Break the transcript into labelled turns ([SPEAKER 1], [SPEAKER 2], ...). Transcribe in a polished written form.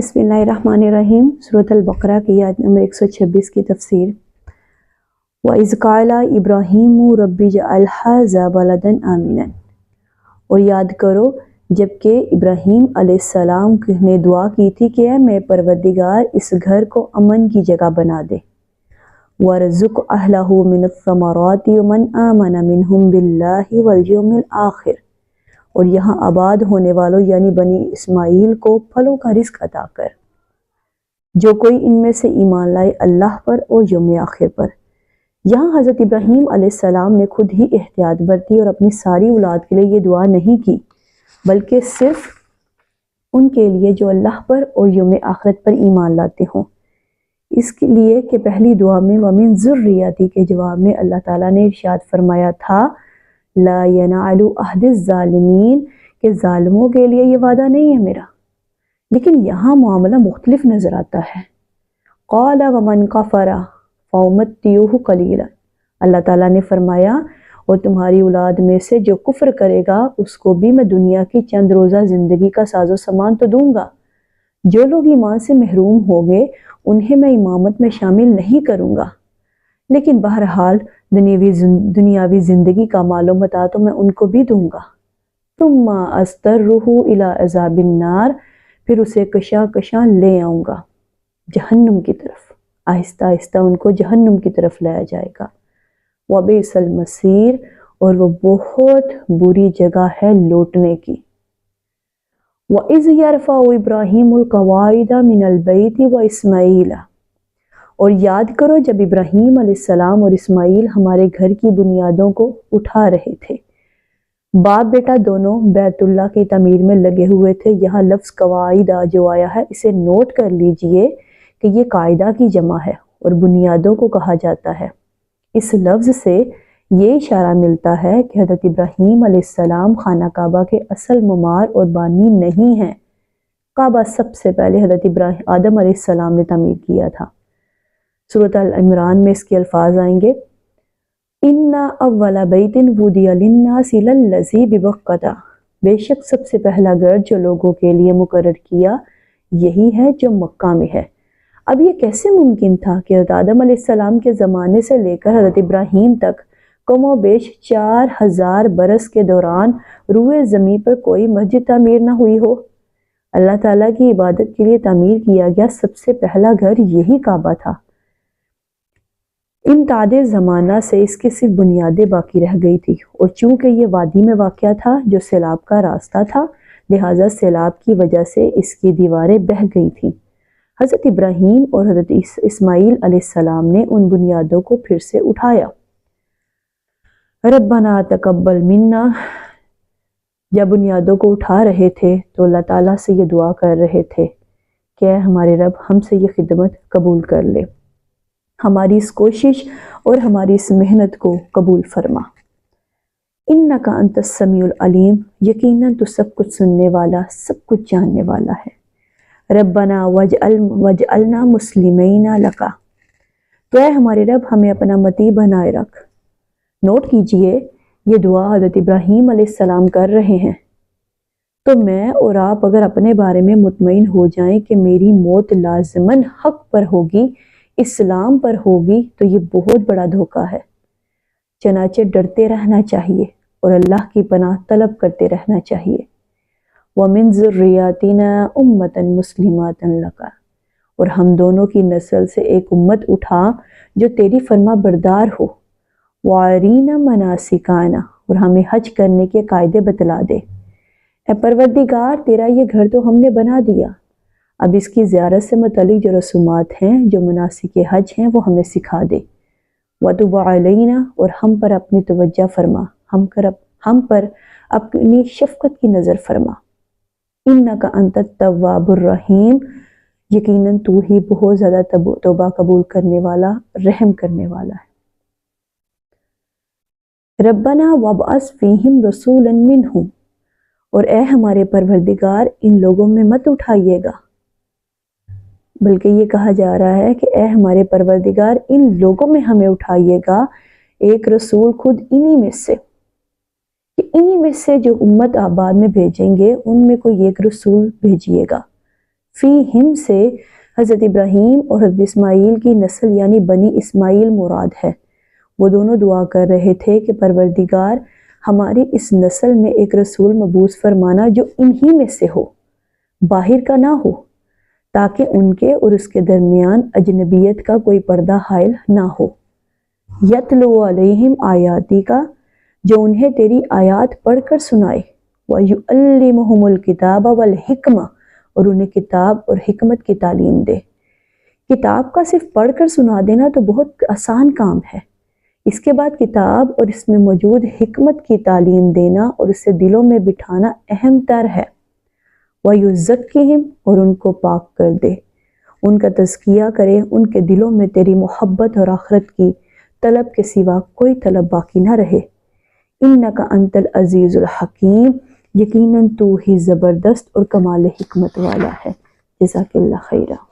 [SPEAKER 1] बिस्मिल्लाहिर्रहमानिर्रहीम। सूरत अल-बक़रा की आयत नंबर 126 की तफसीर। वइज़ क़ाला इब्राहीमु रब्बि जअल हाज़ा बलदन आमिनन। और याद करो जबकि इब्राहीम अलैहिस्सलाम ने दुआ की थी कि ऐ मेरे परवरदिगार इस घर को अमन की जगह बना दे। वरज़ुक़ अहलहु मिनस्समराति वमन आमन मिनहुम बिल्लाहि वल यौमिल आखिर। और यहाँ आबाद होने वालों यानी बनी इस्माइल को फलों का रिज़्क अता कर, जो कोई इनमें से ईमान लाए अल्लाह पर और यौम आखिर पर। यहाँ हज़रत इब्राहीम अलैहिस्सलाम ने खुद ही एहतियात बरती और अपनी सारी औलाद के लिए ये दुआ नहीं की, बल्कि सिर्फ उनके लिए जो अल्लाह पर और यौम आखिरत पर ईमान लाते हों। इसके लिए कि पहली दुआ में वमिन ज़ुर्रियती के जवाब में अल्लाह ताला ने इरशाद फरमाया था ला यनालु अहदिज़ ज़ालिमीन, के ज़ालिमों के लिए ये वादा नहीं है मेरा। लेकिन यहाँ मामला मुख्तलिफ नज़र आता है। क़ाला वमन कफ़रा फ़उमत्तियुहु क़लीला, अल्लाह ताला ने फरमाया और तुम्हारी औलाद में से जो कुफ्र करेगा उसको भी मैं दुनिया की चंद रोज़ा ज़िंदगी का साजो सामान तो दूंगा। जो लोग ईमान से महरूम होंगे उन्हें मैं इमामत में शामिल नहीं करूँगा, लेकिन बहरहाल दुनियावी ज़िंदगी का मालो मता तो मैं उनको भी दूंगा। तुम्मा अस्तर्रुहु इला अज़ाबिन नार, फिर उसे कशा कशा ले आऊँगा जहन्नुम की तरफ। आहिस्ता आहिस्ता उनको जहन्नुम की तरफ लाया जाएगा। वबिसल मसीर, और वो बहुत बुरी जगह है लौटने की। वइज़ यरफ़उ इब्राहीमुल क़वाइदा मिनल बैति व इस्माईला, और याद करो जब इब्राहीम अलैहिस्सलाम और इस्माईल हमारे घर की बुनियादों को उठा रहे थे। बाप बेटा दोनों बैतुल्लाह की तमीर में लगे हुए थे। यहाँ लफ्ज़ कवाइदा जो आया है इसे नोट कर लीजिए कि ये कायदा की जमा है और बुनियादों को कहा जाता है। इस लफ्ज़ से ये इशारा मिलता है कि हज़रत इब्राहीम अलैहिस्सलाम खाना काबा के असल ममार और बानी नहीं हैं। काबा सबसे पहले हज़रत आदम अलैहिस्सलाम ने तमीर किया था। सूरत अल-इमरान में इसके अल्फाज आएंगे, इन्ना अव्वला बैतिन वुदिया लिन्नासि लल्लज़ी बिबक्कता, बेशक सबसे पहला घर जो लोगों के लिए मुकर्रर किया यही है जो मक्का में है। अब ये कैसे मुमकिन था कि हज़रत आदम अलैहिस्सलाम के ज़माने से लेकर हज़रत इब्राहीम तक कमो बेश 4000 बरस के दौरान रूए ज़मीं पर कोई मस्जिद तामीर ना हुई हो। अल्लाह ताला की इबादत के लिए तामीर किया गया सबसे पहला घर यही काबा था। इम्तादे ज़माना से इसकी सिर्फ बुनियादें बाकी रह गई थी, और चूँकि ये वादी में वाक़या था जो सैलाब का रास्ता था, लिहाजा सैलाब की वजह से इसकी दीवारें बह गई थीं। हज़रत इब्राहीम और हज़रत इस्माईल अलैहिस्सलाम ने उन बुनियादों को फिर से उठाया। रब्बना तकब्बल मिन्ना, जब बुनियादों को उठा रहे थे तो अल्लाह ताला से ये दुआ कर रहे थे कि हमारे रब हमसे ये खिदमत कबूल कर ले, हमारी इस कोशिश और हमारी इस मेहनत को कबूल फरमा। इन्नका अंतस समीउल अलीम, यकीनन तो सब कुछ सुनने वाला सब कुछ जानने वाला है। रब्बना वजअलना मुस्लिमीना लका, तो ऐ हमारे रब हमें अपना मती बनाए रख। नोट कीजिए ये दुआ हज़रत इब्राहीम अलैहिस्सलाम कर रहे हैं। तो मैं और आप अगर अपने बारे में मुतमईन हो जाएं कि मेरी मौत लाज़िमन हक पर होगी, इस्लाम पर होगी, तो ये बहुत बड़ा धोखा है। चनाचे डरते रहना चाहिए और अल्लाह की पनाह तलब करते रहना चाहिए। वमिन ज़ुर्रियतिना उम्मतन मुस्लिमातन लका, और हम दोनों की नस्ल से एक उम्मत उठा जो तेरी फरमा बरदार हो। वारीना मनासिकाना, और हमें हज करने के कायदे बतला दे। ए परवरदिगार तेरा ये घर तो हमने बना दिया, अब इसकी ज़ियारत से मुतल्लिक जो रसूमात हैं, जो मनासिक हज हैं, वो हमें सिखा दे। वतुब अलैना, और हम पर अपनी तवज्जो फरमा, हम पर अपनी शफ़क़त की नज़र फरमा। इन्नका अंतत तव्वाबुर रहीम, यकीनन तू ही बहुत ज़्यादा तौबा कबूल करने वाला, रहम करने वाला है। रब्बना वबअस फ़ीहिम रसूलन मिनहुम, और ए हमारे परवरदिगार इन लोगों में मत उठाइएगा, बल्कि ये कहा जा रहा है कि ए हमारे परवरदिगार इन लोगों में हमें उठाइएगा एक रसूल खुद इन्हीं में से, कि इन्हीं में से जो उम्मत आबाद में भेजेंगे उनमें कोई एक रसूल भेजिएगा فیہم سے حضرت ابراہیم اور حضرت اسماعیل کی نسل یعنی بنی اسماعیل مراد ہے۔ وہ دونوں دعا کر رہے تھے کہ پروردگار ہماری اس نسل میں ایک رسول مبعوث فرمانا جو انہی میں سے ہو، باہر کا نہ ہو، تاکہ ان کے اور اس کے درمیان اجنبیت کا کوئی پردہ حائل نہ ہو۔ یتلو علیہم آیاتی کا، جو انہیں تیری آیات پڑھ کر سنائے، وَيُعَلِّمُهُمُ الْكِتَابَ وَالْحِکْمَةَ، اور انہیں کتاب اور حکمت کی تعلیم دے۔ کتاب کا صرف پڑھ کر سنا دینا تو بہت آسان کام ہے، اس کے بعد کتاب اور اس میں موجود حکمت کی تعلیم دینا اور اسے دلوں میں بٹھانا اہم تر ہے۔ وَيُزَكِّهِمْ، اور ان کو پاک کر دے، ان کا تزکیہ کرے، ان کے دلوں میں تیری محبت اور آخرت کی طلب کے سوا کوئی طلب باقی نہ رہے۔ اِنَّكَ أَنْتَ الْعَزِيزُ الْحَكِيمُ، یقیناً تو ہی زبردست اور کمال حکمت والا ہے۔ جزاک اللہ خیرہ۔